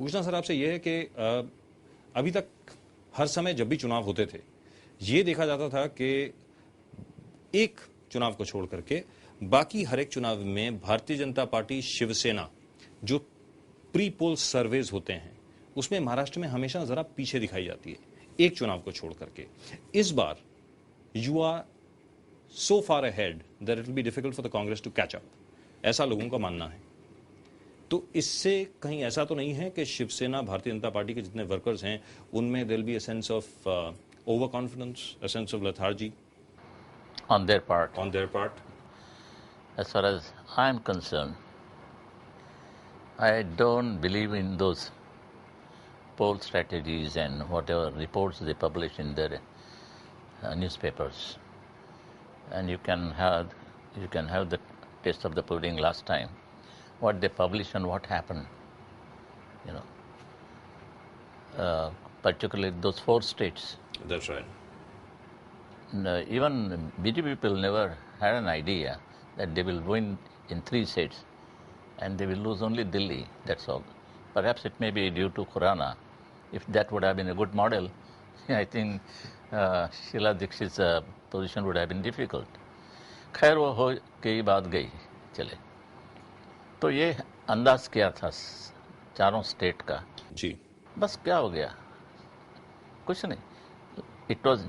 पूछना सर आपसे यह है कि अभी तक हर समय जब भी चुनाव होते थे ये देखा जाता था कि एक चुनाव को छोड़ करके बाकी हर एक चुनाव में भारतीय जनता पार्टी शिवसेना जो प्री पोल सर्वेज होते हैं उसमें महाराष्ट्र में हमेशा जरा पीछे दिखाई जाती है एक चुनाव को छोड़ करके। इस बार you are so far ahead that it will be difficult for the Congress to catch up, ऐसा लोगों का मानना है। तो इससे कहीं ऐसा तो नहीं है कि शिवसेना भारतीय जनता पार्टी के जितने वर्कर्स हैं उनमें there will be a sense of over confidence, a sense of lethargy on their part? on their part? As far as I'm concerned, I don't believe in those poll strategies and whatever reports they publish in their newspapers. And you can have the taste of the pudding last time. What they publish and what happened, you know. Particularly those 4 states. That's right. Even BJP people never had an idea that they will win in 3 states and they will lose only Delhi, that's all. Perhaps it may be due to Khurana. If that would have been a good model, I think Sheila Dixit's position would have been difficult. खैर वो हो गई बात गई चले। तो ये अंदाज किया था चारों स्टेट का जी। बस क्या हो गया, कुछ नहीं। It was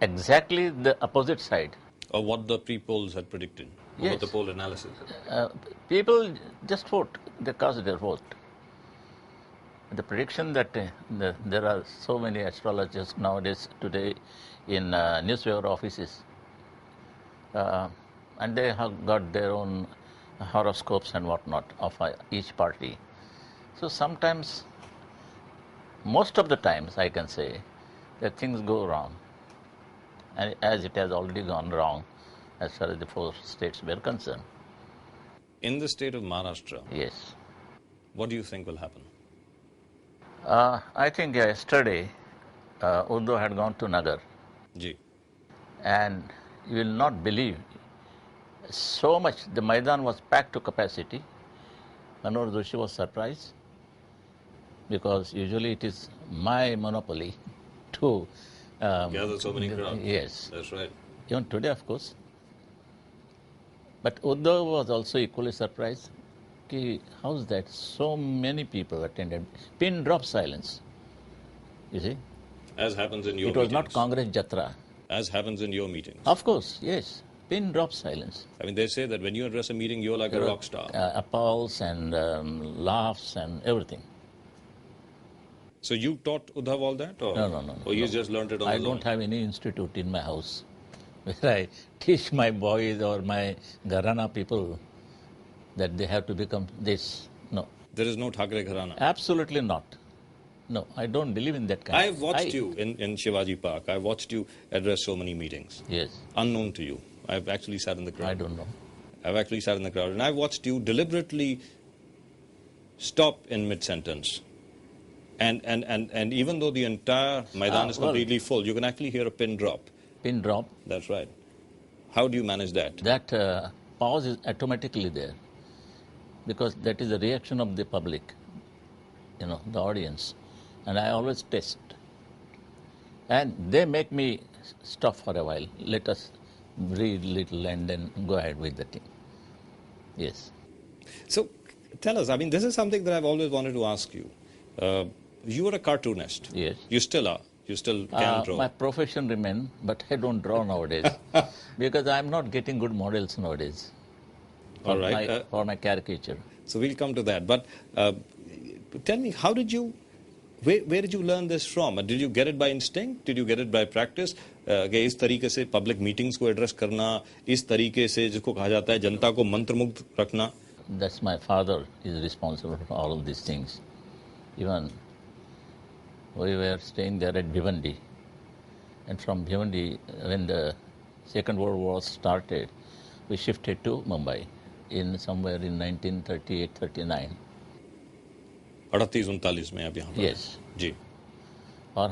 exactly the opposite side of what the pre-polls had predicted, yes. what the poll analysis. People just vote, they cast their vote. The prediction that there are so many astrologers nowadays today in newspaper offices, and they have got their own horoscopes and whatnot of each party. So sometimes, most of the times I can say that things go wrong, and as it has already gone wrong as far as the 4 states were concerned. In the state of Maharashtra, yes. What do you think will happen? I think yesterday Uddhav had gone to Nagar. Ji. And you will not believe, so much, the Maidan was packed to capacity. Manoj Doshi was surprised because usually it is my monopoly to gather so many crowds. Yes. That's right. Even today, of course. But Uddhav was also equally surprised. How's that? So many people attended. Pin drop silence. You see? As happens in your meetings. It was meetings. Not Congress Jatra. As happens in your meetings. Of course, yes. Pin drop silence. I mean, they say that when you address a meeting, you're like a rock star. Applause and laughs and everything. So you taught Uddhav all that? Or? No. Or you just learned it on I his own? don't have any institute in my house where I teach my boys or my Gharana people that they have to become this. No. There is no Thackeray Gharana? Absolutely not. No, I don't believe in that kind. I've watched you in Shivaji Park. I've watched you address so many meetings. Yes. Unknown to you. I've actually sat in the crowd. I don't know. I've actually sat in the crowd and I've watched you deliberately stop in mid-sentence. And even though the entire Maidan is completely full, you can actually hear a pin drop. Pin drop? That's right. How do you manage that? That pause is automatically there because that is the reaction of the public, the audience. And I always test. And they make me stop for a while. Let us breathe a little and then go ahead with the thing. Yes. So tell us, I mean, this is something that I've always wanted to ask you. You were a cartoonist. Yes. You still are. You still can draw. My profession remains, but I don't draw nowadays because I'm not getting good models nowadays for, all right. For my caricature. So we'll come to that. But tell me, how did you, where did you learn this from? Did you get it by instinct? Did you get it by practice? कि इस तरीके से public meetings को address करना, इस तरीके से जिसको कहा जाता है जनता को मंत्रमुग्ध रखना. That's my father is responsible for all of these things. Even we were staying there at Bhiwandi, and from Bhiwandi, when the Second World War started, we shifted to Mumbai in somewhere in 1938-39. 38-39 में आप यहाँ पर. Yes. जी. और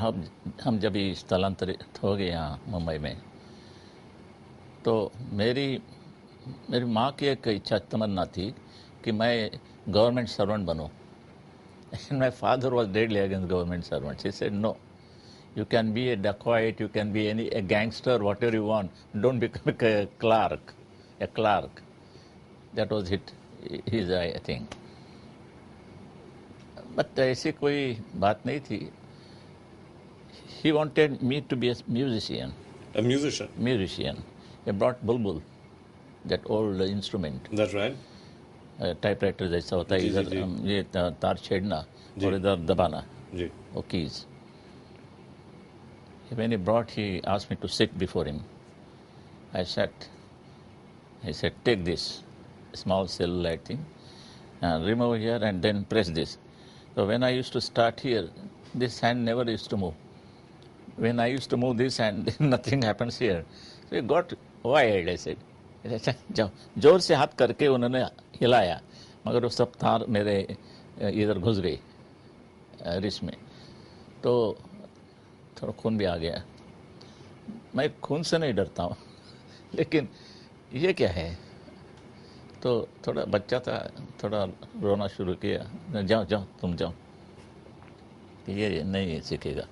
हम जब स्थलांतरित हो गए यहाँ मुंबई में, तो मेरी माँ की एक इच्छा तमन्ना थी कि मैं गवर्नमेंट सर्वेंट बनूं. And my father was deadly against government servants. He said, no, you can be a dacoit, you can be a gangster, whatever you want. Don't become a clerk. A clerk. That was his, I think. But ऐसी कोई बात नहीं थी. He wanted me to be a musician. A musician. Musician. He brought bulbul, that old instrument. That's right. Typewriter जैसा होता है, जी, इधर जी, जी. ये तार छेड़ना जी. और इधर दबाना, जी. वो keys. When he brought, he asked me to sit before him. I sat. He said, take this small cellulite thing, remove here and then press this. So when I used to start here, this hand never used to move. When I used to move this hand, nothing happens here. So he got wild, I said. अच्छा जाओ, जोर से हाथ करके उन्होंने हिलाया, मगर वो सब तार मेरे इधर घुस गई रिस्ट में, तो थोड़ा खून भी आ गया. मैं खून से नहीं डरता हूँ, लेकिन ये क्या है, तो थोड़ा बच्चा था, थोड़ा रोना शुरू किया. जाओ जाओ तुम जाओ, ये नहीं सीखेगा.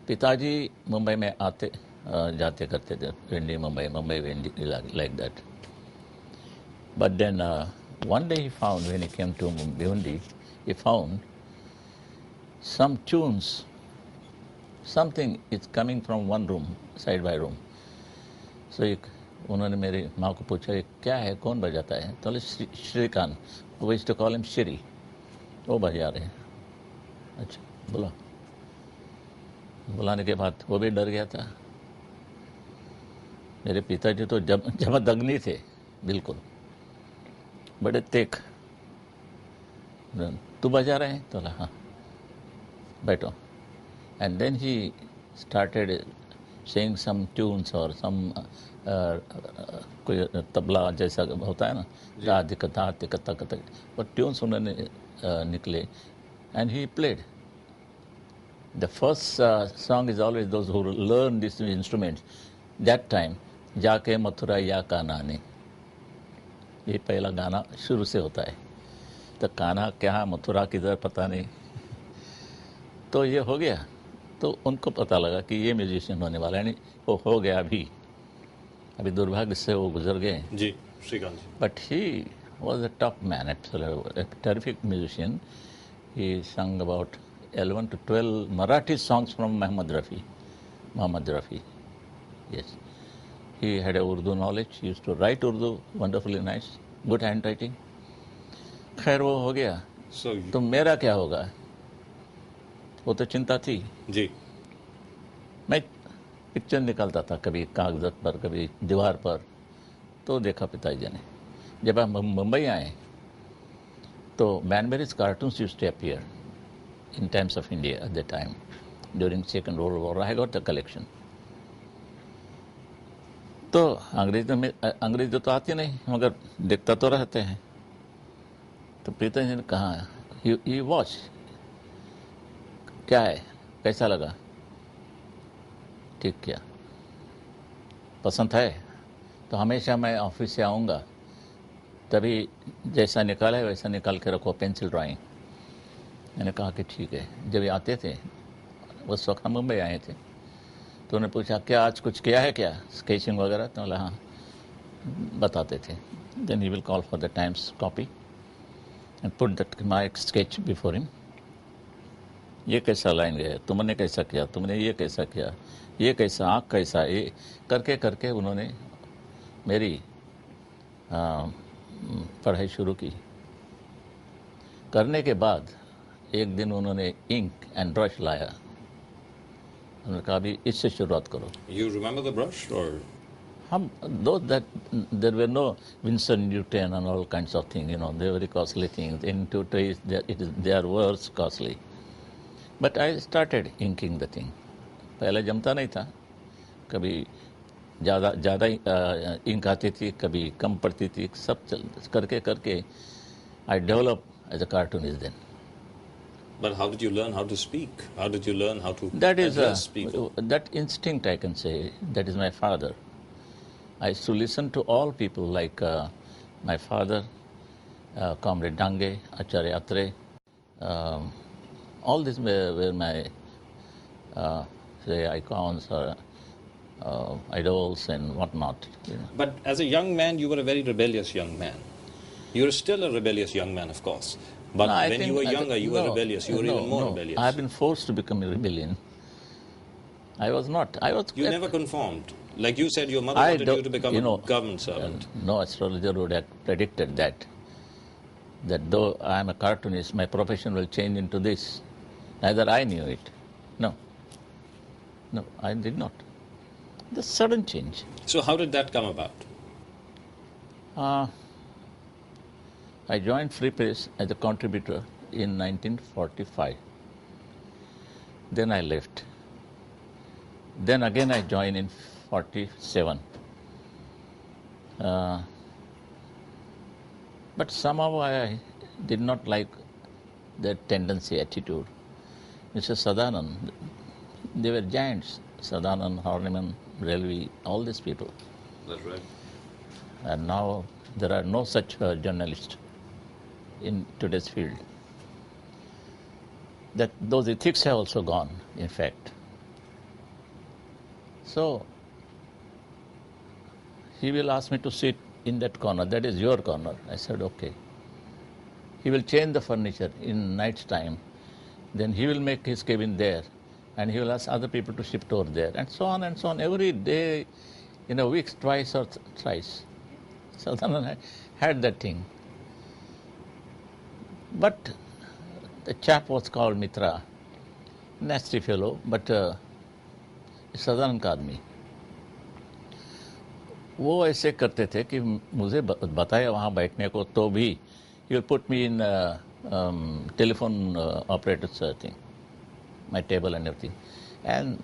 पिताजी मुंबई में आते जाते करते थे, Wendy Mumbai Wendy, like that. But then one day he found, when he came to Bhiwandi, he found some tunes, something is coming from one room, side by room. So उन्होंने मेरी माँ को पूछा, ये क्या है, कौन बजाता है? तो बोले Shrikant, we used to call him Shri, वो बजा रहे हैं. अच्छा, बुलाने के बाद वो भी डर गया था. मेरे पिताजी तो जमदग्नि थे बिल्कुल, बड़े तेक. तू बजा रहे हैं? तो हाँ, बैठो. And then he started saying some tunes or some कोई तबला जैसा होता है ना, राधिक धातिक तक वो ट्यून्स उन्होंने निकले. And he played. The first song is always those who learn these instruments. That time, जाके मथुरा या कान्हा ने, ये पहला गाना शुरू से होता है. तो कान्हा क्या, मथुरा किधर, पता नहीं. तो ये हो गया, तो उनको पता लगा कि ये म्यूजिशियन होने वाला है. नहीं, वो हो गया अभी दुर्भाग्य से वो गुजर गए जी, श्रीकांत जी. But he was a top man, absolutely, a terrific musician. He sang about 11 to 12 Marathi songs from Muhammad Rafi. Yes. He had a Urdu knowledge. He used to write Urdu wonderfully nice, good handwriting. खैर वो हो गया. तो मेरा क्या होगा, वो तो चिंता थी जी. मैं पिक्चर निकालता था, कभी कागज़त पर, कभी दीवार पर. तो देखा पिताजी ने, जब हम मुंबई आए तो बैनबेरीज cartoons used to appear in Times of India at the time, during Second World War. I got the collection. तो अंग्रेजी तो आती नहीं, मगर देखता तो रहते हैं. तो पिताजी ने कहा, ये वॉच क्या है, कैसा लगा, ठीक किया, पसंद है? तो हमेशा मैं ऑफिस से आऊँगा, तभी जैसा निकाला है वैसा निकाल के रखो, पेंसिल ड्राइंग. मैंने कहा कि ठीक है. जब ये आते थे, उस वक्त हम मुंबई आए थे, तो उन्होंने पूछा, क्या आज कुछ किया है क्या, स्केचिंग वगैरह? तो बोला हाँ, बताते थे. Then he will call for the times copy and put that my sketch before him. ये कैसा लाइन गया, तुमने कैसा किया, तुमने ये कैसा किया, ये कैसा, आँख कैसा, ये करके करके उन्होंने मेरी पढ़ाई शुरू की. करने के बाद एक दिन उन्होंने इंक एंड ब्रश लाया. उन्होंने कहा, अभी इससे शुरुआत करो. You remember the brush or? हम those that there were no Winsor Newton and all kinds of things, you know, they were very costly things. In today's they are worse costly. But I started inking the thing. पहले जमता नहीं था, कभी ज़्यादा ink आती थी, कभी कम पड़ती थी, सब करके करके I developed as a cartoonist then. But how did you learn how to speak? How did you learn how to address people? That instinct, I can say, that is my father. I used to listen to all people, like my father, Comrade Dange, Acharya Atre. All these were my say icons or idols and whatnot. But as a young man, you were a very rebellious young man. You're still a rebellious young man, of course. But No, I when think- you were I younger, think- you were no, rebellious. You were no, even more no. rebellious. I've been forced to become a rebellion. I was not. I was. You never conformed. Like you said, your mother I wanted don't- you to become you a know, government servant. No astrologer would have predicted that. That though I am a cartoonist, my profession will change into this. Neither I knew it. No. No, I did not. The sudden change. So how did that come about? I joined Free Press as a contributor in 1945. Then I left. Then again I joined in 47. But somehow I did not like that tendency, attitude. Mr. Sadanand, they were giants. Sadanand, Horniman, Relvi, all these people. That's right. And now there are no such journalists in today's field. That those ethics have also gone, in fact. So he will ask me to sit in that corner. That is your corner. I said, okay. He will change the furniture in night's time. Then he will make his cabin there. And he will ask other people to shift over there. And so on and so on. Every day, in a week, twice or thrice. Sadanand had that thing. But the chap was called Mitra. Nasty fellow, but Sadanand का आदमी वो ऐसे करते थे कि मुझे बताया वहाँ बैठने को तो भी he will put me in telephone operator's thing, my table and everything, and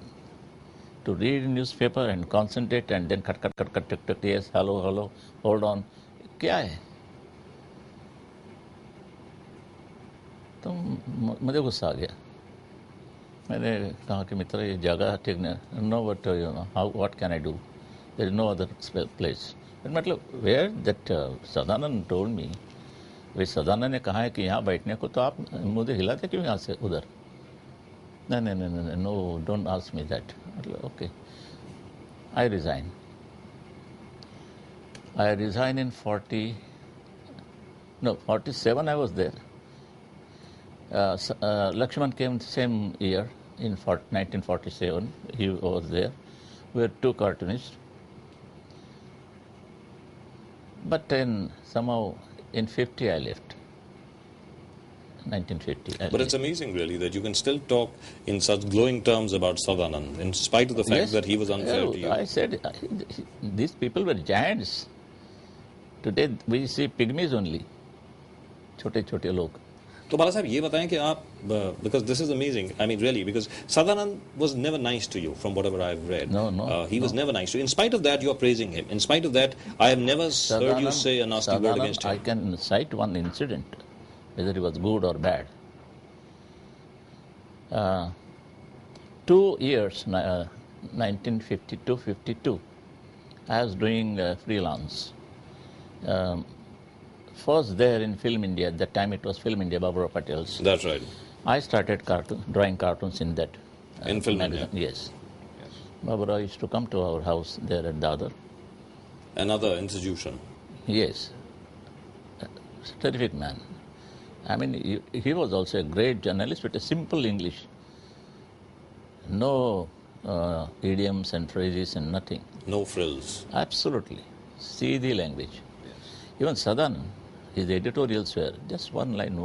to read newspaper and concentrate and then cut, yes, hello, hold on, क्या है? तो मुझे गुस्सा आ गया. मैंने कहा कि मित्र ये जगह ठीक नहीं, no but you know how what can I do, there is no other place. मतलब where that Sadanand told me, वे सदानंद ने कहा है कि यहाँ बैठने को, तो आप मुझे हिलाते क्यों यहाँ से उधर? नहीं, no don't ask me that. मतलब okay, I resign in 47 I was there. Lakshman came the same year in 1947. He was there. We were two cartoonists. But then somehow in 50 I left. 1950. But it's amazing, really, that you can still talk in such glowing terms about Sadanand, in spite of the fact that he was unfair to you. I said, these people were giants. Today we see pygmies only. छोटे लोग. तो बाला साहब ये बताएं कि आप, because this is amazing, I mean really, because Sadanand was never nice to you from whatever I've read. No. He was never nice to you. In spite of that, you are praising him. In spite of that, I have never heard you say a nasty word against him. I can cite one incident, whether it was good or bad. 2 years, 1952-52, I was doing freelance. First there in Film India, at that time it was Film India, Baburao Patel's. That's right. I started drawing cartoons in that. In Film India? Yes. Baburao used to come to our house there at Dadar. Another institution. Yes. Terrific man. I mean, he was also a great journalist with a simple English. No idioms and phrases and nothing. No frills. Absolutely. Seedhi language. Yes. Even Sadanand, his editorials were just one line.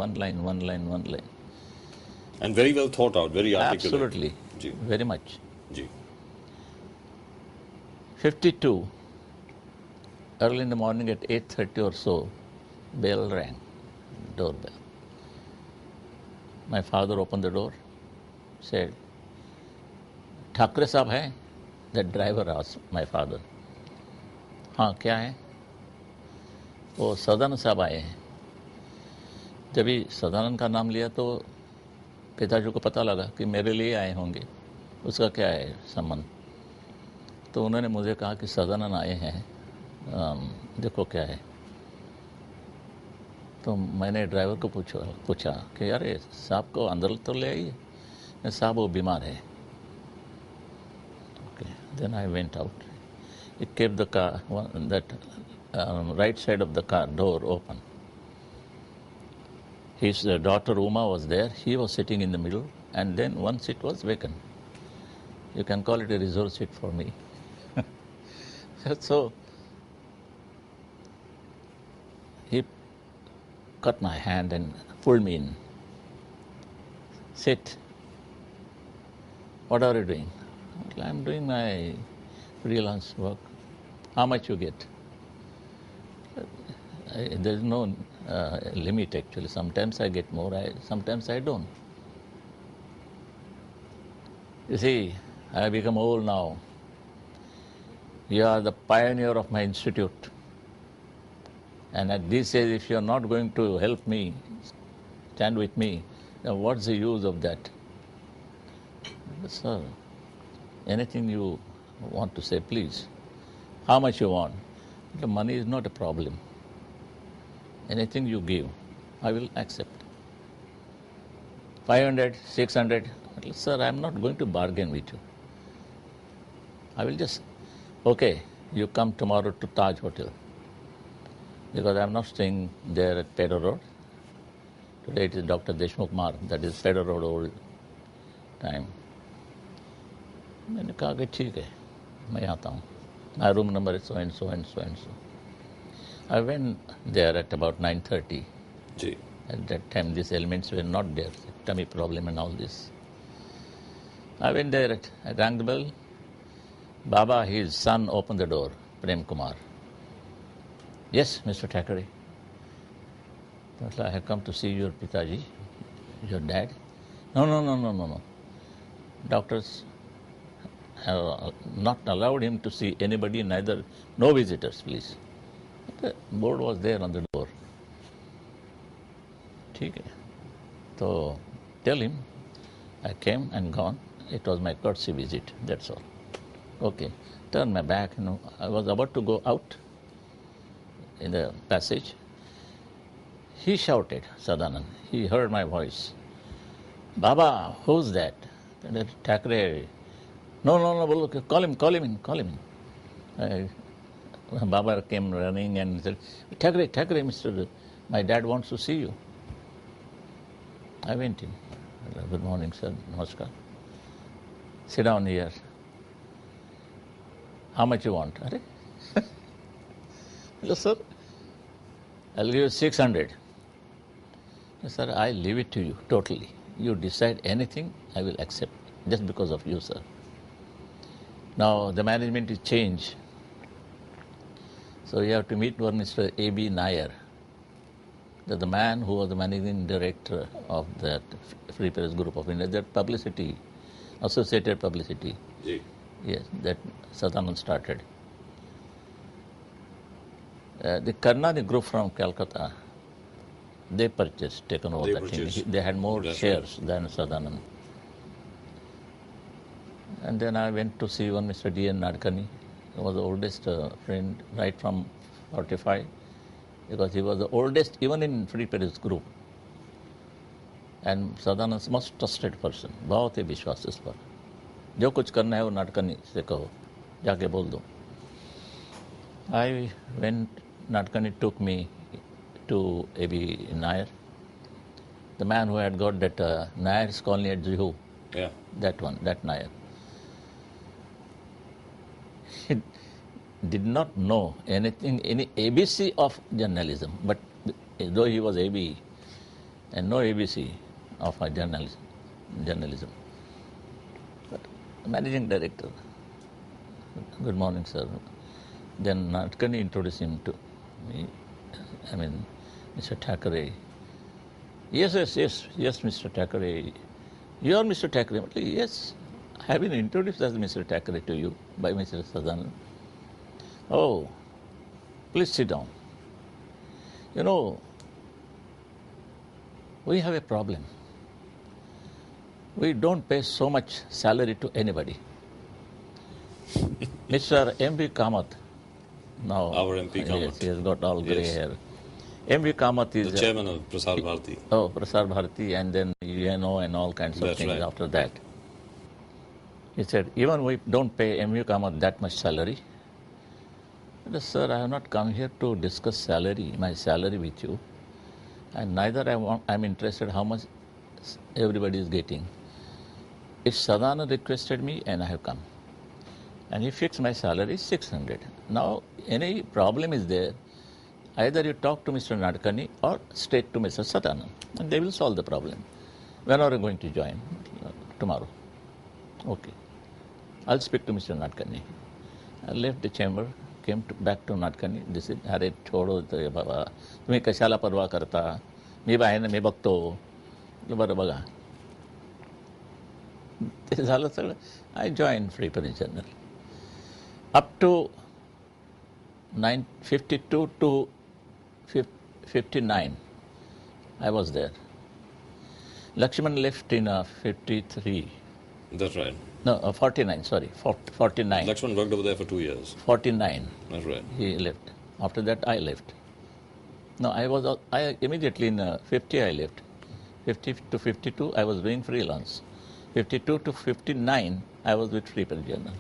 And very well thought out, very articulate. Absolutely. Ji. Very much. Ji. 52, early in the morning at 8:30 or so, bell rang, doorbell. My father opened the door, said, "Thakre साहब है?" That driver asked my father. हाँ, क्या है? वो सदानंद साहब आए हैं. जब भी सदानंद का नाम लिया तो पिताजी को पता लगा कि मेरे लिए आए होंगे, उसका क्या है संबंध. तो उन्होंने मुझे कहा कि सदानंद आए हैं, देखो क्या है. तो मैंने ड्राइवर को पूछा कि अरे साहब को अंदर तो ले आइए, साहब वो बीमार है. Okay. Then I went out. He kept the car, that right side of the car door open. His daughter Uma was there. He was sitting in the middle, and then one seat was vacant. You can call it a reserve seat for me. So he cut my hand and pulled me in. Sit. What are you doing? I'm doing my freelance work. How much you get? There's no limit actually. Sometimes I get more, sometimes I don't. You see, I have become old now. You are the pioneer of my institute. And at this age, if you are not going to help me, stand with me, then what's the use of that? But sir, anything you want to say, please. How much you want? The money is not a problem. Anything you give, I will accept. 500, 600. Sir, I am not going to bargain with you. I will just, okay, you come tomorrow to Taj Hotel. Because I am not staying there at Pedder Road. Today it is Dr. Deshmukh Marg, that is Pedder Road old time. मैंने कहा कि ठीक है, मैं आता हूँ. My room number is so and so and so and so. I went there at about 9:30. Ji. At that time, these elements were not there, tummy problem and all this. I went there, I rang the bell. Baba, his son, opened the door, Prem Kumar. Yes, Mr. Thackeray. I have come to see your Pitaji, your dad. No. Doctors have not allowed him to see anybody, neither, no visitors, please. The board was there on the door. ठीक है. So tell him I came and gone. It was my courtesy visit, that's all. Okay. Turn my back, I was about to go out in the passage. He shouted, Sadanand. He heard my voice. Baba, who's that? Thackeray. No, call him in. Baba came running and said, Thackeray, Mr. My dad wants to see you. I went in. Good morning, sir. Namaskar. Sit down here. How much you want? Hello, sir. I'll give you 600. Sir, I leave it to you totally. You decide anything, I will accept, just because of you, sir. Now, the management is changed. So you have to meet one Mr. A.B. Nair, the man who was the managing director of that Free Press Group of India, that publicity, Associated Publicity. Ji. Yes, that Sadanand started. The Karnani group from Calcutta, they taken over that thing. They had more shares than Sadanand. And then I went to see one Mr. D.N. Nadkarni. He was the oldest friend right from 45, because he was the oldest even in Free Press Group. And Sadanand's most trusted person. बहुत ही विश्वास इस पर. जो कुछ करना है वो नाडकर्नी से कहो, जाके बोल दो. I went, Nadkarni took me to A.B. Nair, the man who had got that Nair's colony at Juhu. Yeah. That Nair. He did not know anything, any ABC of journalism, but though he was AB and no ABC of my journalism. But managing director, good morning, sir. Then Nadkarni introduced him to me, Mr. Thackeray. Yes, Mr. Thackeray. You are Mr. Thackeray? Yes, I have been introduced as Mr. Thackeray to you by Mr. Sadanand. Oh, please sit down. We have a problem. We don't pay so much salary to anybody. Mr. M.B. Kamath, now Our MP Kamath. Yes, he has got all grey hair. M.V. Kamath The is chairman of Prasar Bharati. Prasar Bharati, and then UNO and all kinds of That's things right. after that. He said, even we don't pay M.V. Kamath that much salary. I said, sir, I have not come here to discuss my salary with you, and neither I'm interested how much everybody is getting. If Sadhana requested me, and I have come. And he fixed my salary 600. Now, any problem is there, either you talk to Mr. Nadkarni or straight to Mr. Sadhana, and they will solve the problem. When are you going to join? Tomorrow. Okay. I'll speak to Mr. Nadkarni. I left the chamber, came back to Nadkarni. They said, अरे छोड़ो ते बाबा, तुम्ही कशाला परवा करता? मी आहे ना, मी बघतो. बरं बघा. ते झालं सगळं. I joined Free Press Journal. Up to 52 to 59, I was there. Lakshman left in 53. That's right. No, 49, sorry, 49. Lakshman worked over there for 2 years. 49. That's right. He left. After that, I left. No, I immediately in 50, I left. 50 to 52, I was doing freelance. 52 to 59, I was with Free Press Journal.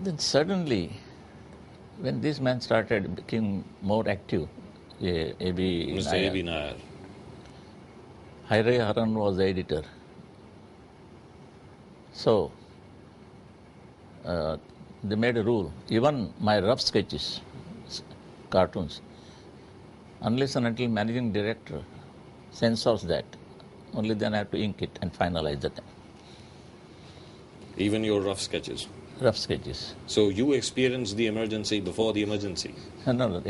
Then suddenly, when this man started becoming more active, A.B. Mr. Nair, A.B. Nair. Haire Haran was the editor. So, they made a rule, even my rough sketches, cartoons, unless and until managing director censors that, only then I have to ink it and finalize the thing. Even your rough sketches. Rough sketches. So you experienced the emergency before the emergency. No,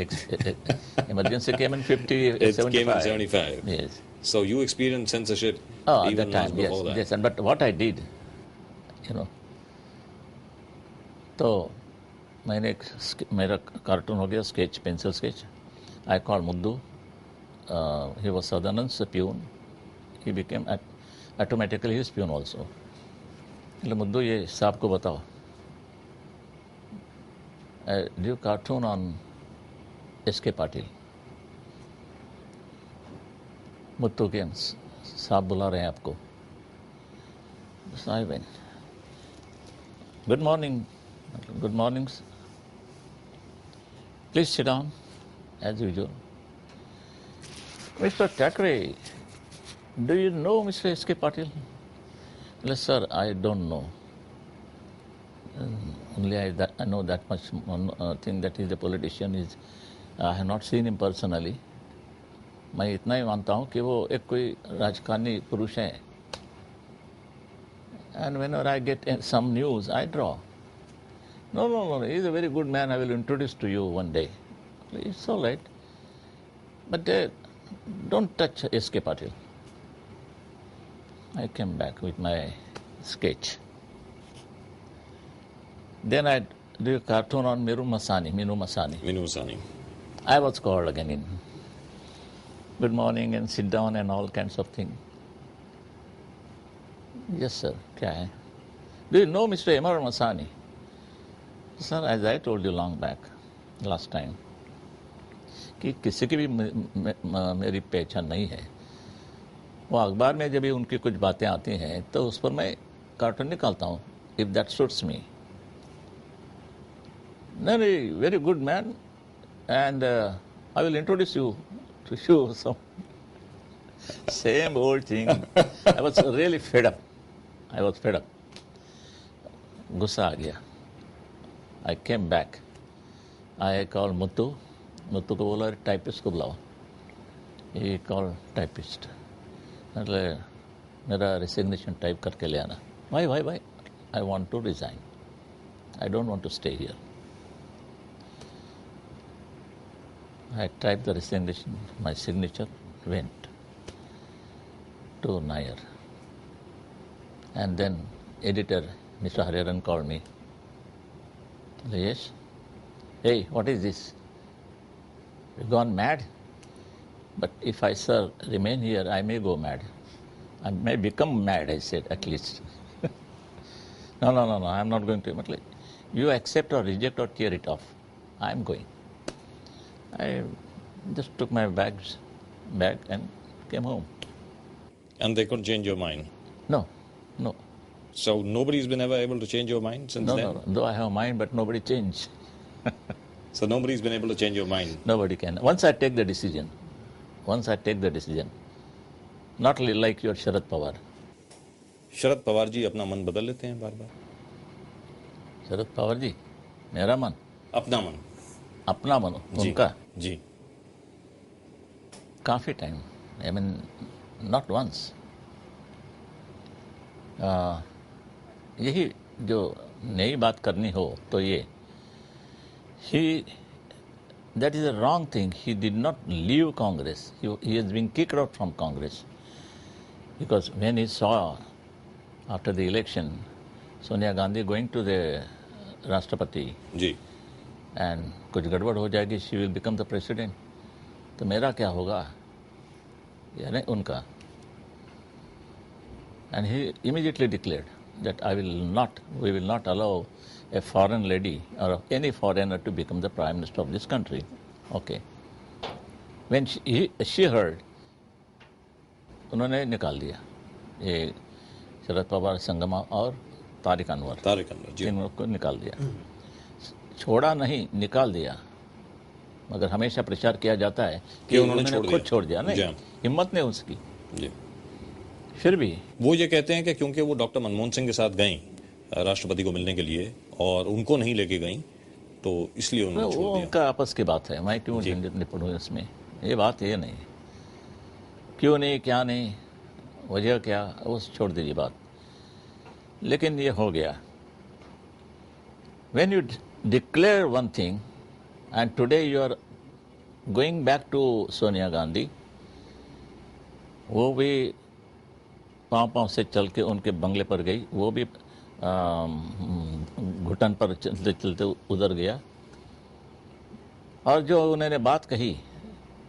emergency came in 50, It 75. came in 75. Yes. So you experienced censorship Oh, at even that months time, yes, before that. yes. And but what I did, तो मैंने मेरा cartoon हो गया sketch pencil sketch I call Muddu he was सदानंद's peon he became automatically his peon also એટલે मुद्दू ये साहब को बताओ do cartoon on S K. Patil Muddu के साहब बुला रहे हैं आपको I went. Good morning. Good mornings. Please sit down, as usual. Mr. Thackeray, do you know Mr. S.K. Patil? Yes, sir, I don't know. Only I know that much thing that he's a politician. I have not seen him personally. मैं इतना ही मानता हूँ कि वो एक कोई राजकारणी पुरुष है. And whenever I get some news, I draw. No, he's a very good man. I will introduce to you one day. It's all right. But don't touch S.K. Patil. I came back with my sketch. Then I do a cartoon on Minu Masani. I was called again in. Good morning and sit down and all kinds of things. Yes, sir. Okay. Do you know Mr. Amar Masani? Sir, as I told you last time, कि किसी की भी मेरी पहचान नहीं है. वो अखबार में जब भी उनकी कुछ बातें आती हैं तो उस पर मैं कार्टून निकालता हूँ. If that suits me. No, very good man, and I will introduce you to you some same old thing. I was really fed up. गुस्सा आ गया. I came back. I called Muthu को बोला टाइपिस्ट को बुलाओ. He called typist. मतलब मेरा resignation type करके ले आना. Why? I want to resign. I don't want to stay here. I typed the resignation. My signature went to Nair. And then editor, Mr. Hariharan, called me. Yes. Hey, what is this? You gone mad? But if I, sir, remain here, I may go mad. I may become mad, I said, at least. No, I am not going to. You accept or reject or tear it off. I am going. I just took my bag and came home. And they couldn't change your mind. No. So nobody's been ever able to change your mind since then? No. Though I have a mind, but nobody changed. So nobody's been able to change your mind. Nobody can. Once I take the decision, not like your Sharad Pawar. Sharad Pawar ji अपना मन बदल लेते हैं बार बार. शरद पवार जी, मेरा मन, अपना मन. अपना मन, जी. उनका जी. काफ़ी time, I mean, not once. यही जो नई बात करनी हो तो ये, that is a wrong thing. He did not leave Congress. He has been kicked out from Congress. Because when he saw, after the election, Sonia Gandhi going to the Rashtrapati ji. and कुछ गड़बड़ हो जाएगी, she will become the president. तो मेरा क्या होगा? यानी उनका. And he immediately declared that we will not allow a foreign lady or any foreigner to become the prime minister of this country. Okay. When she heard, उन्होंने निकाल दिया ये शरद पवार, संगमा और तारिक अनवर जी. इन लोग को निकाल दिया. छोड़ा नहीं, निकाल दिया. मगर हमेशा प्रचार किया जाता है कि उन्होंने खुद छोड़ दिया. नहीं, हिम्मत नहीं उसकी. जी. फिर भी वो ये कहते हैं कि क्योंकि वो डॉक्टर मनमोहन सिंह के साथ गई राष्ट्रपति को मिलने के लिए और उनको नहीं लेके गई तो इसलिए उन्होंने छोड़ वो दिया. उनका आपस की बात है, मैं क्यों निपुण इसमें. ये बात ये नहीं, क्यों नहीं, क्या नहीं, वजह क्या, वो छोड़ दीजिए बात. लेकिन ये हो गया. When you declare one thing and today you are going back to Sonia Gandhi, वो भी पाँव से चल के उनके बंगले पर गई, वो भी घुटन पर चलते चलते उधर गया. और जो उन्होंने बात कही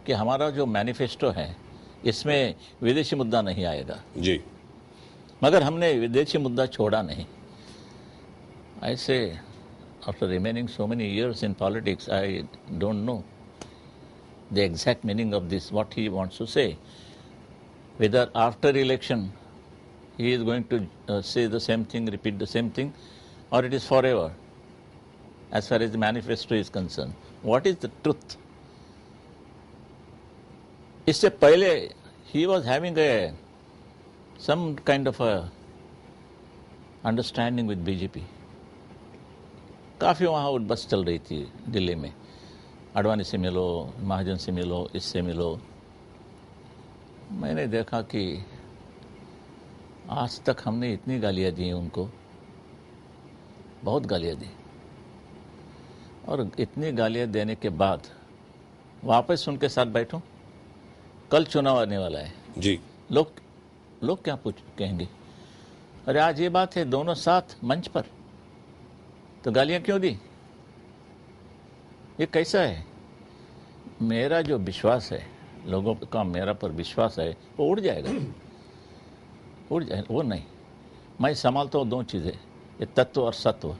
कि हमारा जो मैनिफेस्टो है इसमें विदेशी मुद्दा नहीं आएगा. जी. मगर हमने विदेशी मुद्दा छोड़ा नहीं. ऐसे after remaining so many years in politics, I don't know the exact meaning of this, what he wants to say. Whether after election he is going to say the same thing, repeat the same thing, or it is forever, as far as the manifesto is concerned. What is the truth? इससे पहले he was having some kind of a understanding with BJP. काफ़ी वहाँ बस चल रही थी दिल्ली में. अडवाणी से मिलो, महाजन से मिलो, इससे मिलो. मैंने देखा कि आज तक हमने इतनी गालियाँ दी उनको, बहुत गालियाँ दी. और इतनी गालियाँ देने के बाद वापस उनके साथ बैठूं. कल चुनाव आने वाला है. जी. लोग क्या कहेंगे? अरे आज ये बात है, दोनों साथ मंच पर, तो गालियां क्यों दी? ये कैसा है? मेरा जो विश्वास है, लोगों का मेरा पर विश्वास है, वो उड़ जाएगा. वो नहीं. मैं संभालता हूँ दो चीज़ें, ये तत्व और सत्व.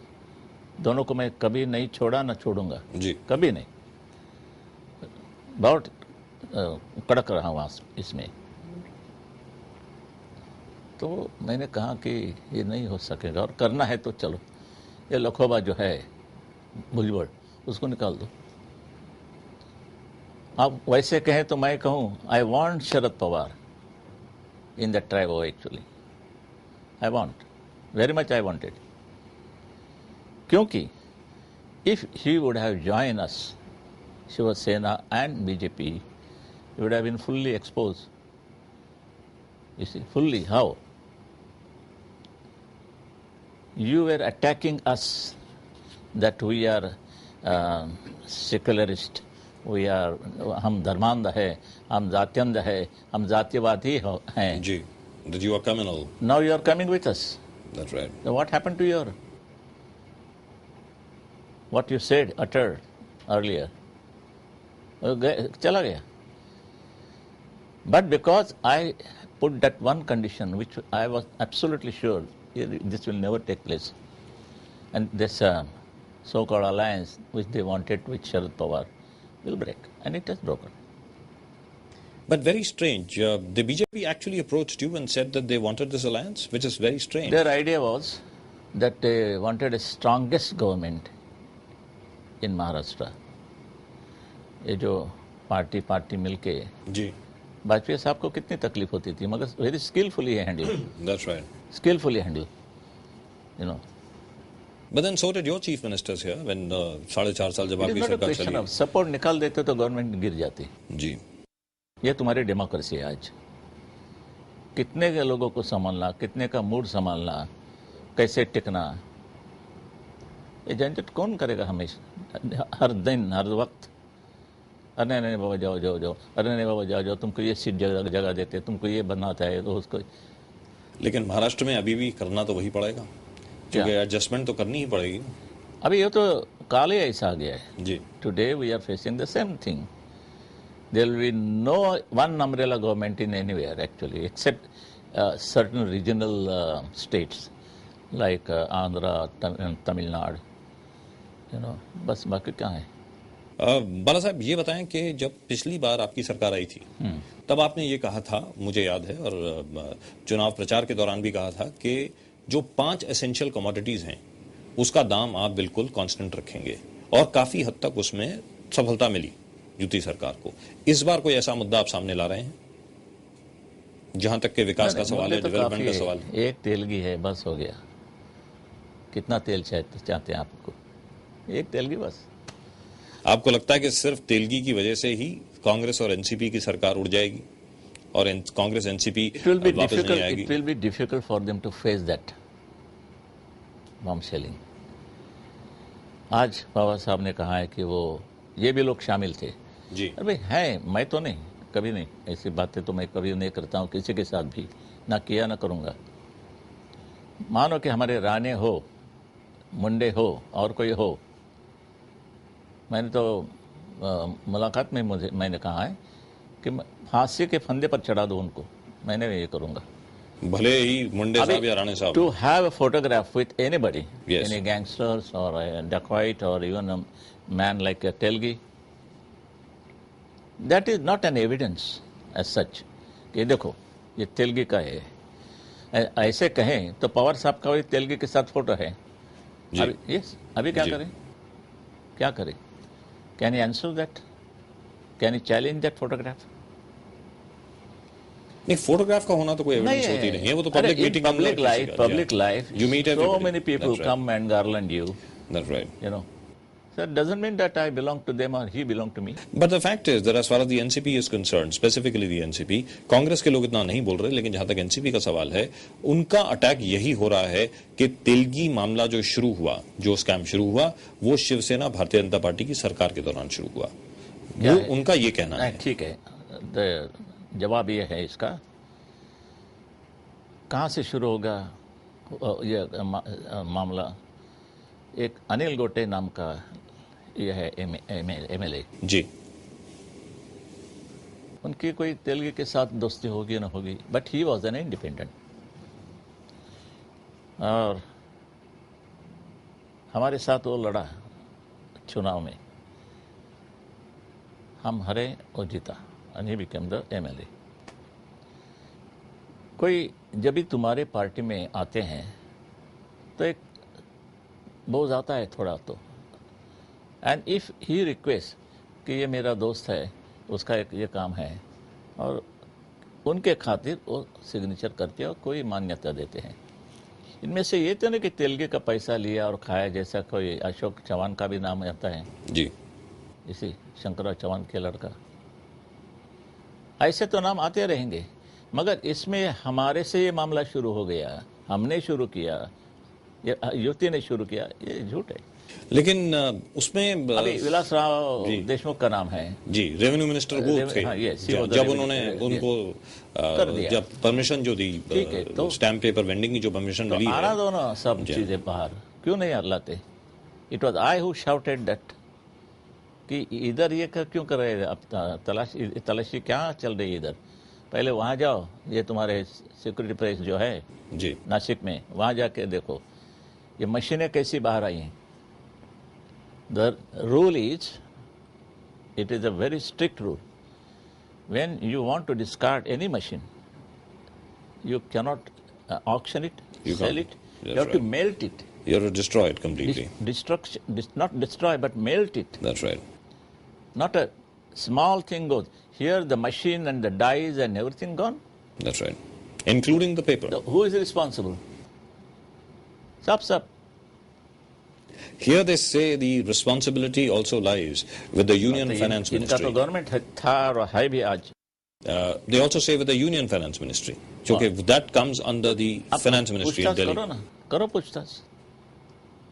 दोनों को मैं कभी नहीं छोड़ा, ना छोड़ूंगा. जी. कभी नहीं. बहुत कड़क रहा हूँ इसमें. तो मैंने कहा कि ये नहीं हो सकेगा, और करना है तो चलो, ये लखोबा जो है भुजबड़, उसको निकाल दो. आप वैसे कहें तो मैं कहूँ, I want Sharad Pawar in that tribe actually. I want. Very much I wanted. क्योंकि if he would have joined us, Shiva Sena and BJP, he would have been fully exposed. You see, fully. How? You were attacking us that we are secularist, we are, हम धर्मांध है, हम जात्यंध है, हम जातिवादी हैं. जी. That you are communal. Now you are coming with us. That's right. So what happened to your, what you said, uttered earlier? चला गया. But because I put that one condition, which I was absolutely sure this will never take place, and this so-called alliance which they wanted with Sharad Pawar will break, and it has broken. But very strange. The BJP actually approached you and said that they wanted this alliance, which is very strange. Their idea was that they wanted a strongest government in Maharashtra. ये जो party मिलके जी. वाजपेयी साहब को कितनी तकलीफ होती थी, मगर very skilfully handle. That's right. Skillfully handle, you know. But then so did your chief ministers here when 4.5 साल जब It is आपकी not a सरकार question चली. of support निकाल देते तो गवर्नमेंट गिर जाती. जी. ये तुम्हारी डेमोक्रेसी है आज. कितने के लोगों को संभालना, कितने का मूड संभालना, कैसे टिकना, ये झंझट कौन करेगा हमेशा, हर दिन हर वक्त. अरे नहीं बाबा जाओ जाओ जाओ, अरे नहीं बाबा जाओ जाओ, तुमको ये सीट जगह देते, तुमको ये बनाता है तो उसको. लेकिन महाराष्ट्र में अभी भी करना तो वही पड़ेगा, क्योंकि एडजस्टमेंट तो करनी ही पड़ेगी. अभी ये तो काल ही ऐसा आ गया है. जी. Today we are facing the same thing. There will be no one umbrella government in anywhere actually, except certain regional states like Andhra, Tamil Nadu. You know, बस बाकी क्या है. बाला साहब ये बताएं कि जब पिछली बार आपकी सरकार आई थी तब आपने ये कहा था, मुझे याद है, और चुनाव प्रचार के दौरान भी कहा था कि जो 5 एसेंशियल कमोडिटीज हैं उसका दाम आप बिल्कुल कांस्टेंट रखेंगे, और काफी हद तक उसमें सफलता मिली युति सरकार को. इस बार कोई ऐसा मुद्दा आप सामने ला रहे हैं जहां तक के विकास का सवाल है, डेवलपमेंट का सवाल है? एक तेलगी है, बस हो गया. कितना तेल चाहते हैं आपको? एक तेलगी बस. आपको लगता है कि सिर्फ तेलगी की वजह से ही कांग्रेस और एनसीपी की सरकार उड़ जाएगी और कांग्रेस एनसीपी वापस नहीं आएगी? It will be difficult for them to face that bomb shelling. आज बाबा साहब ने कहा है कि वो ये भी लोग शामिल थे. जी. अरे भाई है, मैं तो नहीं, कभी नहीं, ऐसी बातें तो मैं कभी नहीं करता हूँ किसी के साथ भी, ना किया ना करूँगा. मानो कि हमारे राणे हो, मुंडे हो और कोई हो, मैंने तो मुलाकात में मैंने कहा है कि फांसी के फंदे पर चढ़ा दो उनको, मैंने ये करूँगा. भले ही मुंडे साहब या राणे साहब. To have a photograph with anybody, Yes. any gangsters or a dacoit or even a man like a Telgi, that is not an evidence as such. कि देखो ये तेलगी का है. ऐसे कहें तो पवार साहब का भी तेलगी के साथ फोटो है. जी. अभी क्या जी. करें, क्या करें? Can you answer that? Can you challenge that photograph? नहीं, फोटोग्राफ का होना तो कोई एविडेंस होती नहीं है, वो तो public meeting. Public life, You meet so everybody. many people That's right. come and garland you. That's right. You know, so it doesn't mean that I belong to them or he belong to me. But the fact is that as far as the NCP is concerned, specifically the NCP, Congress के लोग इतना नहीं बोल रहे, लेकिन जहां तक NCP का सवाल है, उनका अटैक यही हो रहा है कि तेलगी मामला जो शुरू हुआ, जो स्कैम शुरू हुआ, वो शिवसेना भारतीय जनता पार्टी की सरकार के दौरान शुरू हुआ. वो उनका ये कहना है. ठीक है, जवाब ये है इसका, कहाँ से शुरू होगा ये मामला. एक अनिल गोटे नाम का ये है MLA. जी. उनकी कोई तेलगी के साथ दोस्ती होगी ना होगी, but he was an independent. और हमारे साथ वो लड़ा चुनाव में, हम हरे और जीता, and he became the MLA. कोई जब भी तुम्हारे पार्टी में आते हैं तो एक बोझ आता है थोड़ा तो. एंड इफ़ ही रिक्वेस्ट कि ये मेरा दोस्त है, उसका एक ये काम है, और उनके खातिर वो सिग्नेचर करके और कोई मान्यता देते हैं. इनमें से ये तो नहीं कि तेलगी का पैसा लिया और खाया, जैसा कोई अशोक चौहान का भी नाम आता है. जी. इसी शंकरराव चौहान के लड़का. ऐसे तो नाम आते रहेंगे, मगर इसमें हमारे से ये मामला शुरू हो गया, हमने शुरू किया, ये युति ने शुरू किया, ये झूठ है. लेकिन उसमें अभी विलास राव देशमुख का नाम है. जी. रेवेन्यू मिनिस्टर वो थे. हाँ, जब उन्होंने उनको जब परमिशन जो दी, तो स्टैम्प पेपर वेंडिंग की जो परमिशन मिली, आना दो ना सब चीजें बाहर, क्यों नहीं लाते? It was I who shouted that कि इधर ये क्यों कर रहे हैं, अब तलाशी क्या चल रही है इधर, पहले वहाँ जाओ, ये तुम्हारे सिक्योरिटी प्रेस जो है जी. नासिक में, वहाँ जाके देखो ये मशीनें कैसी बाहर आई हैं. The rule is it is a very strict rule. When you want to discard any machine, you cannot auction it, You sell can't. it. That's You have to right. melt it. You have to destroy it completely. Not destroy, but melt it. That's right. Not a small thing goes. Here the machine and the dyes and everything gone. That's right. Including the paper. Who is responsible? Sub. Here they say the responsibility also lies with the Union Finance इनका तो Ministry. Government था और है भी आज. They also say with the Union Finance Ministry. Okay, that comes under the Finance Ministry in पूछताछ Delhi. करो ना, करो पूछताछ.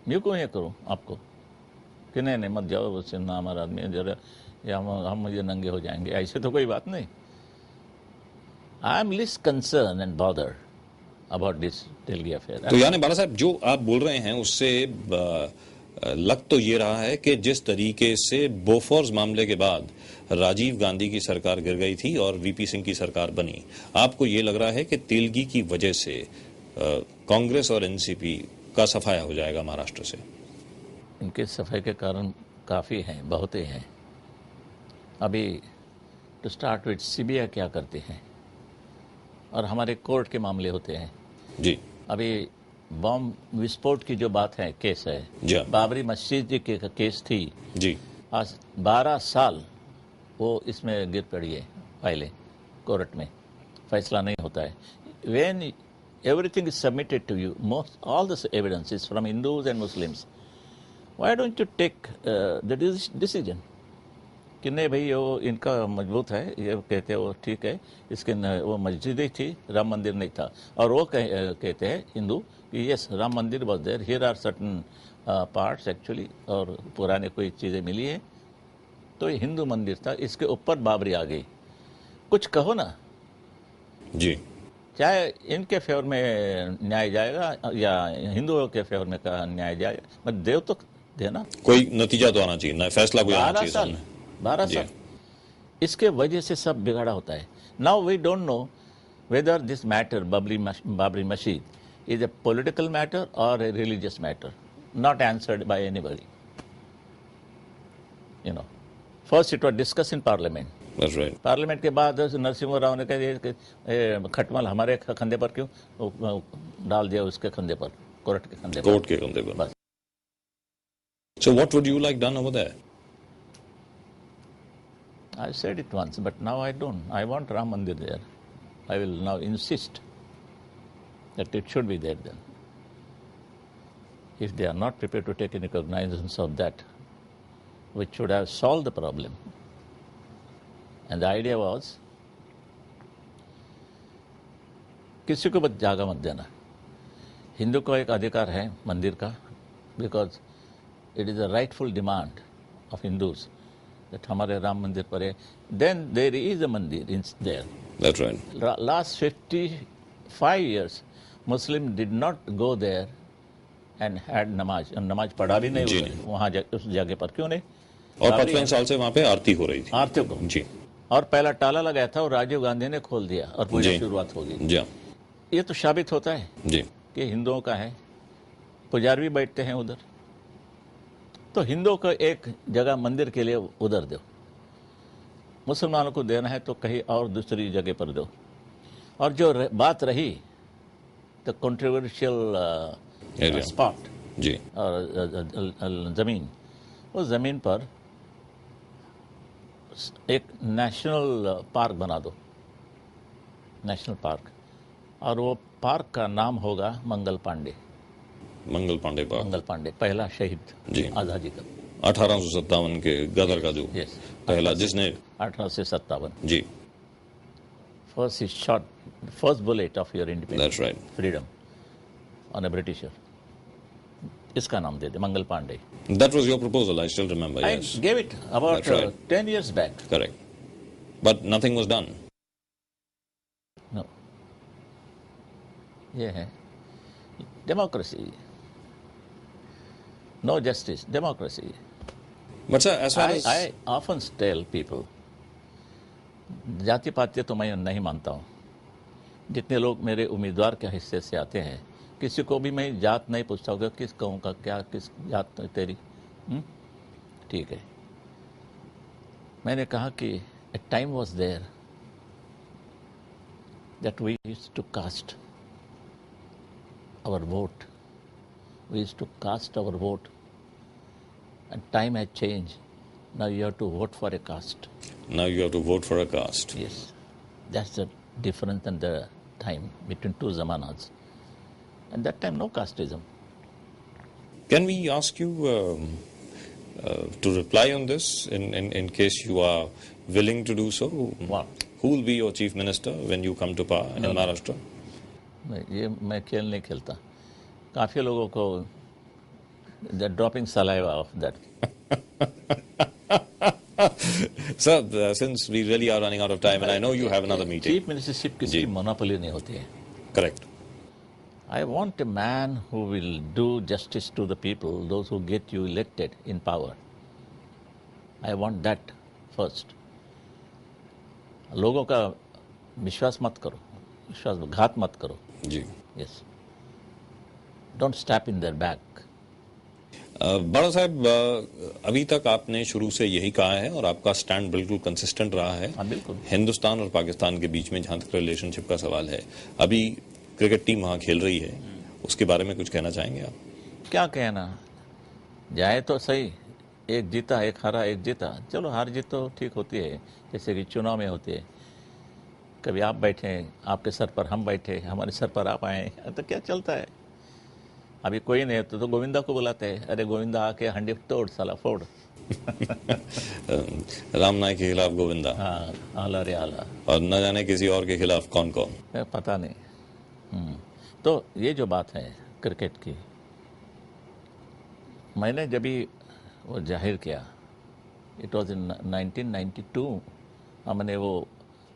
मैं क्यों ये करूं आपको कि नहीं मत जाओ, उससे ना हमारा आदमी जरा या हम ये नंगे हो जाएंगे, ऐसे तो कोई बात नहीं. I am list concern and bother about this Delhi affair. तो यानी बाला साहब जो आप बोल रहे हैं उससे लग तो ये रहा है कि जिस तरीके से बोफोर्स मामले के बाद राजीव गांधी की सरकार गिर गई थी और वीपी सिंह की सरकार बनी, आपको ये लग रहा है कि तेलगी की वजह से कांग्रेस और एनसीपी का सफाया हो जाएगा महाराष्ट्र से? इनके सफाई के कारण काफ़ी हैं, बहुत ही हैं. अभी टू स्टार्ट विथ सीबीआई क्या करते हैं और हमारे कोर्ट के मामले होते हैं. जी. अभी बम विस्फोट की जो बात है, केस है, जी. बाबरी मस्जिद की केस थी. जी. आज 12 साल वो इसमें गिर पड़ी है, फाइलें कोर्ट में, फैसला नहीं होता है. When everything is submitted to you, all this evidence is from Hindus and Muslims, why don't you take the decision कि नहीं भाई वो इनका मजबूत है, ये कहते हैं वो ठीक है, इसके वो मस्जिद ही थी, राम मंदिर नहीं था. और वो कहते हैं हिंदू कि यस राम मंदिर was there, here are certain parts actually, और पुराने कोई चीज़ें मिली है, तो ये हिंदू मंदिर था, इसके ऊपर बाबरी आ गई. कुछ कहो ना. जी. चाहे इनके फेवर में न्याय जाएगा या हिंदुओं के फेवर में का न्याय जाएगा, मत देव तो देना. कोई नतीजा तो आना चाहिए ना, फैसला कोई आना चाहिए सामने. 12 साल इसके वजह से सब बिगाड़ा होता है. Now we don't know whether this matter Babri Masjid is a political matter और a religious matter, not answered by anybody. You know, first it was discuss in parliament. That's right. Parliament के बाद नरसिम्हा राव ने कहा खटमल हमारे कंधे पर क्यों डाल दिया, उसके कंधे पर, कोर्ट के कंधे पर. कोर्ट के कंधे पर. बस. So what would you like done over there? I said it once, but now I don't. I want Ram Mandir there. I will now insist that it should be there then. If they are not prepared to take any cognizance of that, which should have solved the problem. And the idea was, किसी को बस जागा मत देना. हिंदू को एक अधिकार है मंदिर का, because it is a rightful demand of Hindus that हमारे राम मंदिर पर है. Then there is a मंदिर in there. That's right. Last 55 years, Muslim did not go there and had नमाज. नमाज पढ़ा भी नहीं उसने वहाँ उस जगह पर. क्यों नहीं? और 55 साल से वहाँ पे आरती हो रही थी. आरती को जी. और पहला ताला लगाया था और राजीव गांधी ने खोल दिया और पूजा शुरुआत होगी. जी. ये तो साबित होता है जी कि हिंदुओं का है. पुजारी भी बैठते हैं उधर. तो हिंदुओं को एक जगह मंदिर के लिए उधर दो, मुसलमानों को देना है तो कहीं और दूसरी जगह पर दो. और जो बात रही द कंट्रोवर्शियल स्पॉट जी और ज़मीन, उस ज़मीन पर एक नेशनल पार्क बना दो, नेशनल पार्क. और वो पार्क का नाम होगा मंगल पांडे. मंगल पांडे पार्क. मंगल पांडे पहला शहीद जी आज़ादी का. 1857 के गदर का जो यस पहला जिसने 1857 जी. First shot, first bullet of your independence, That's right. Freedom on a Britisher. इसका नाम दे दे Mangal Pandey. That was your proposal, I still remember. I Yes. gave it about That's right. 10 years back. Correct. But nothing was done. No. ये है democracy. No justice, democracy. But sir, as far as I often tell people, जाति पाति तो मैं नहीं मानता हूँ. जितने लोग मेरे उम्मीदवार के हिस्से से आते हैं, किसी को भी मैं जात नहीं पूछता होगा किस कहूँ का क्या, किस जात तेरी. ठीक है. मैंने कहा कि a time was there that we used to cast our vote. We used to cast our vote, and time had changed. Now you have to vote for a caste. Now you have to vote for a caste. Yes, that's the difference in the time between two zamanas. At that time, no casteism. Can we ask you to reply on this in case you are willing to do so? What? Who will be your chief minister when you come to power in Maharashtra? नहीं, ये मैं खेल नहीं खेलता. काफ़ी लोगों को they're dropping saliva of that. Sir, since we really are running out of time and I know you have another meeting. Chief ministership किसी की monopoly नहीं होती है. Correct. I want a man who will do justice to the people, those who get you elected in power. I want that first. लोगों का विश्वास मत करो, विश्वासघात मत करो. जी. Yes. Don't stab in their back. बड़ा साहब, अभी तक आपने शुरू से यही कहा है और आपका स्टैंड बिल्कुल कंसिस्टेंट रहा है. हाँ, बिल्कुल. हिंदुस्तान और पाकिस्तान के बीच में जहां तक रिलेशनशिप का सवाल है, अभी क्रिकेट टीम वहां खेल रही है, उसके बारे में कुछ कहना चाहेंगे आप? क्या कहना, जाए तो सही, एक जीता एक हारा एक जीता. चलो हार जीत तो ठीक होती है, जैसे कि चुनाव में होती है. कभी आप बैठे, आपके सर पर हम बैठे, हमारे सर पर आप आए, तो क्या चलता है. अभी कोई नहीं है तो गोविंदा को बुलाते हैं. अरे गोविंदा आके हंडी तोड़, साला फोड़. राम नायक के खिलाफ गोविंदा. हाँ, आला रे आला. और न जाने किसी और के खिलाफ कौन कौन. पता नहीं. तो ये जो बात है क्रिकेट की, मैंने जब भी वो जाहिर किया, इट वॉज इन 1992, हमने वो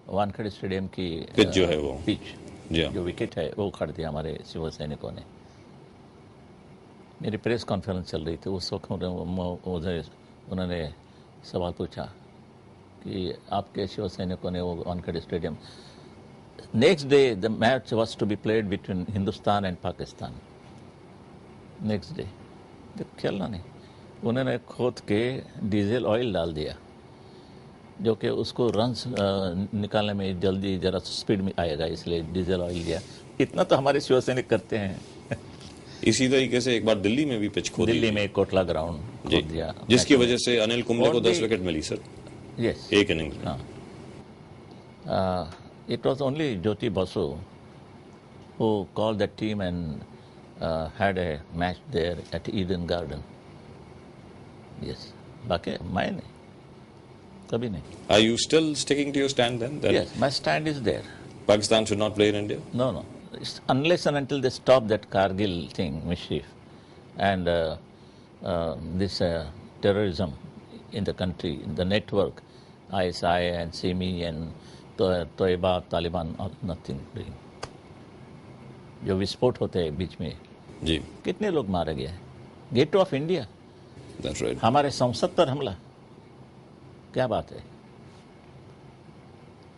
वानखेड़े स्टेडियम की पिच जो है वो पिच जी जो विकेट है वो उखाड़ दिया हमारे शिव सैनिकों ने. मेरी प्रेस कॉन्फ्रेंस चल रही थी उस वक्त. उन्होंने सवाल पूछा कि आपके शिव सैनिकों ने वो Wankhede stadium. Next day the match was to be played between Hindustan and Pakistan. Next day खेलना नहीं. उन्होंने खोद के डीजल ऑयल डाल दिया, जो कि उसको रन्स निकालने में जल्दी ज़रा स्पीड में आएगा, इसलिए डीजल ऑयल दिया. इतना तो हमारे शिव सैनिक करते हैं. इसी तरीके से एक बार दिल्ली में भी पिच खोदी. दिल्ली में कोटला ग्राउंड खोद दिया, जिसकी वजह से अनिल कुंबले को 10 विकेट मिली सर. यस, एक इनिंग्स में. It was only Jyoti Basu who called the team and had a match there at Eden Garden. Yes, बाकी मैं नहीं, कभी नहीं. Are you still sticking to your stand then? That Yes, my stand is there. Pakistan should not play in India? No, no. It's unless and until they stop that Kargil thing, mischief, and this terrorism in the country, the network, ISI and SIMI and Toiba, Taliban, nothing doing. जो विस्फोट होते हैं बीच में, जी. कितने लोग मारे गए. Gate of India, That's right. हमारे संसद पर हमला, क्या बात है.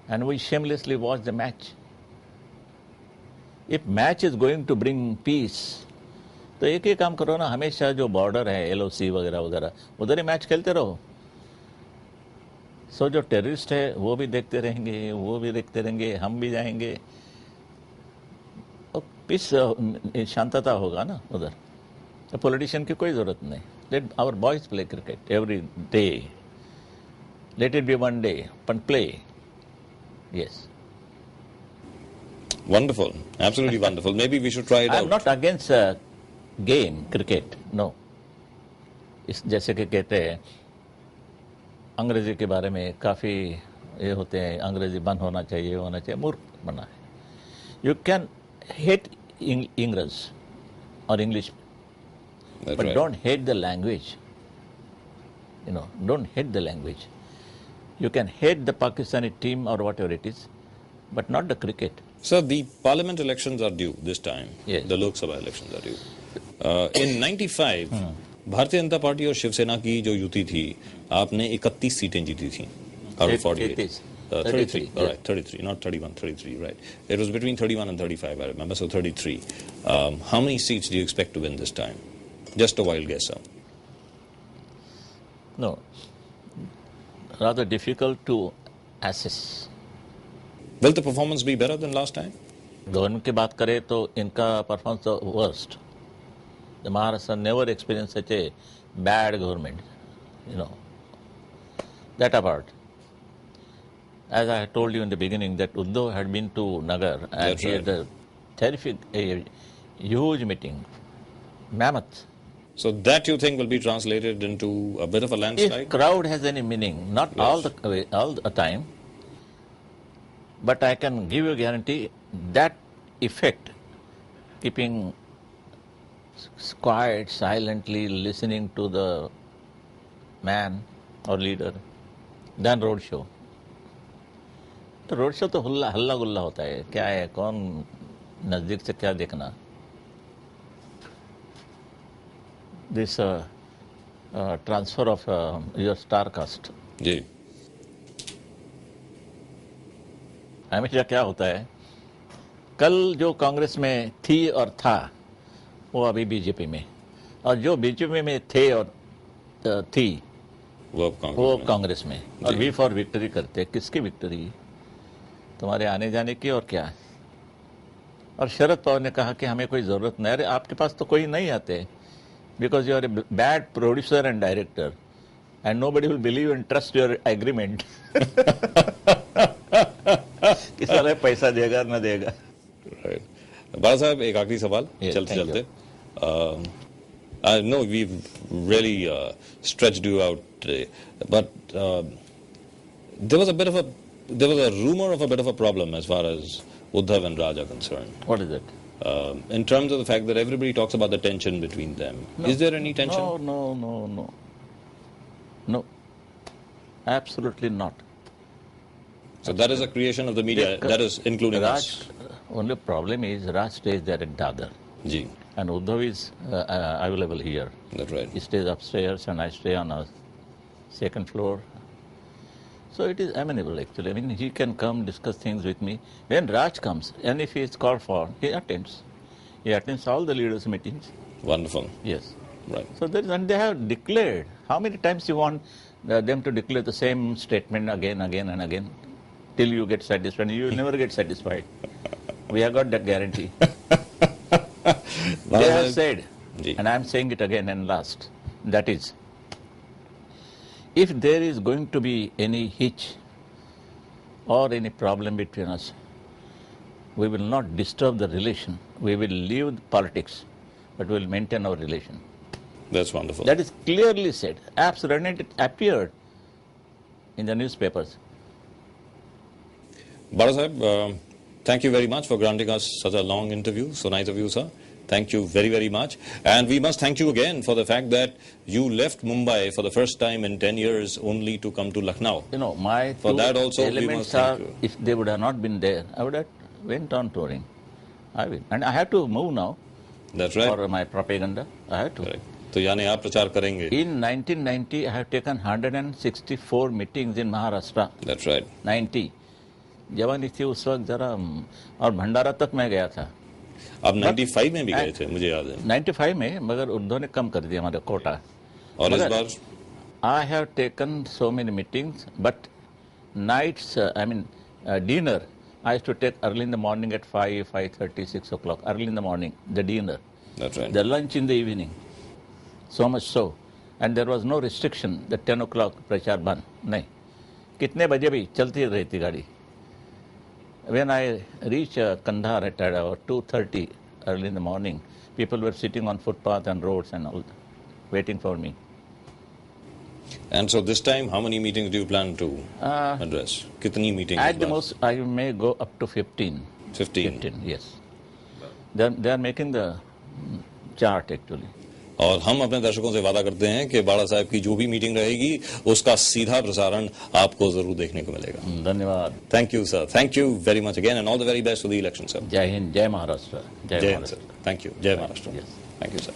And we shamelessly watched the match. If match is going to bring peace, तो एक ही काम करो ना, हमेशा जो बॉर्डर है LOC वगैरह वगैरह उधर ही मैच खेलते रहो. सो जो टेररिस्ट है वो भी देखते रहेंगे, वो भी देखते रहेंगे, हम भी जाएंगे, और पीस शांतता होगा ना उधर. तो पॉलिटिशियन की कोई ज़रूरत नहीं. Let our boys play cricket every day. Let it be one day, but play. Yes. Wonderful. Absolutely wonderful. Maybe we should try it I'm out. not against game, cricket. No. इस जैसे कि कहते हैं अंग्रेजी के बारे में काफ़ी ये होते हैं, अंग्रेजी बंद होना चाहिए, होना चाहिए. मूर्ख बना है. You can hate English or English, That's but right. don't hate the language. You know, don't hate the language. You can hate the Pakistani team or whatever it is, but not the cricket. Sir, the parliament elections are due this time. Yes. The Lok Sabha elections are due. In 95, Bharatiya Janata party और शिवसेना की जो युति थी, आपने 31 सीटें जीती थी. Out of 48. 33. All right, 33, not 31, 33, right. It was between 31 and 35, I remember, so 33. How many seats do you expect to win this time? Just a wild guess, sir. No. rather difficult to assess. Will the performance be better than last time? Government की बात करें तो इनका performance तो worst. The Maharashtra never experienced such a bad government, you know. That apart, as I told you in the beginning, that Uddhav had been to Nagar and That's he had a terrific, a huge meeting, mammoth. So that you think will be translated into a bit of a landslide? If crowd has any meaning, not all the time, but I can give you a guarantee that effect, keeping quiet, silently listening to the man or leader, than road show. तो road show तो हल्ला गुल्ला होता है. क्या है, कौन नजदीक से क्या देखना. This transfer of your star cast. जी. हमेशा क्या होता है, कल जो कांग्रेस में थी और था वो अभी बीजेपी में, और जो बीजेपी में थे और थी वो वो कांग्रेस में, और वी फॉर विक्ट्री करते. किसकी विक्ट्री? तुम्हारे आने जाने की और क्या. और शरद पवार ने कहा कि हमें कोई जरूरत नहीं. अरे आपके पास तो कोई नहीं आते, because you are a bad producer and director and nobody will believe and trust your agreement. कि साला पैसा देगा ना देगा. बाला साहब, एक आखिरी सवाल चलते चलते. I know we've really stretched you out, but there was a rumor of a bit of a problem as far as Uddhav and Raj are concerned. What is it? In terms of the fact that everybody talks about the tension between them. No. Is there any tension? No. Absolutely not. So that is a creation of the media. That is including Raj, us. only problem is Raj stays there at Dadar. Ji. And Uddhav is available here. That's right. He stays upstairs and I stay on a second floor. So it is amenable actually. I mean, he can come discuss things with me. When Raj comes, and if he is called for, he attends. He attends all the leaders' meetings. Wonderful. Yes. Right. So and they have declared. How many times you want them to declare the same statement again and again till you get satisfied? You will never get satisfied. We have got that guarantee. They have said, and I am saying it again and last, that is, if there is going to be any hitch or any problem between us, we will not disturb the relation. We will leave politics, but we will maintain our relation. That's wonderful. That is clearly said. Absolutely, it appeared in the newspapers. Bala Sahib, thank you very much for granting us such a long interview. So nice of you, sir. Thank you very, very much. And we must thank you again for the fact that you left Mumbai for the first time in 10 years only to come to Lucknow. You know, my for that also elements we must are, thank you. if they would have not been there, I would have went on touring. I will. And I have to move now. That's right. For my propaganda. I have to. Correct. तो यानी आप प्रचार करेंगे. In 1990, I have taken 164 meetings in Maharashtra. That's right. 90. जवानी थी उस वक्त जरा, और भंडारा तक मैं गया था. आप 95 में भी गए थे, मुझे याद है. 95 में, मगर उद्धव ने कम कर दिया हमारे कोटा. और इस बार I have taken so many meetings, but nights, dinner, I used to take early in the morning at 5, 5:30, 6 o'clock. Early in the morning, the dinner. That's right. The lunch in the evening. So much so. And there was no restriction that 10 o'clock प्रचार बंद. नहीं. कितने बजे भी चलती रहती गाड़ी. When I reached Kandahar at 2:30 early in the morning, people were sitting on footpath and roads and all, waiting for me. And so this time, how many meetings do you plan to address? कितनी meetings? At the most, I may go up to 15. 15. Yes. They are making the chart actually. और हम अपने दर्शकों से वादा करते हैं कि बाला साहब की जो भी मीटिंग रहेगी उसका सीधा प्रसारण आपको जरूर देखने को मिलेगा. धन्यवाद. Thank you, sir. Thank you very much again, and all the very best for the election, sir. जय हिंद, जय महाराष्ट्र. जय हिंद, sir. Thank you. जय Maharashtra. Yes. Thank you, sir.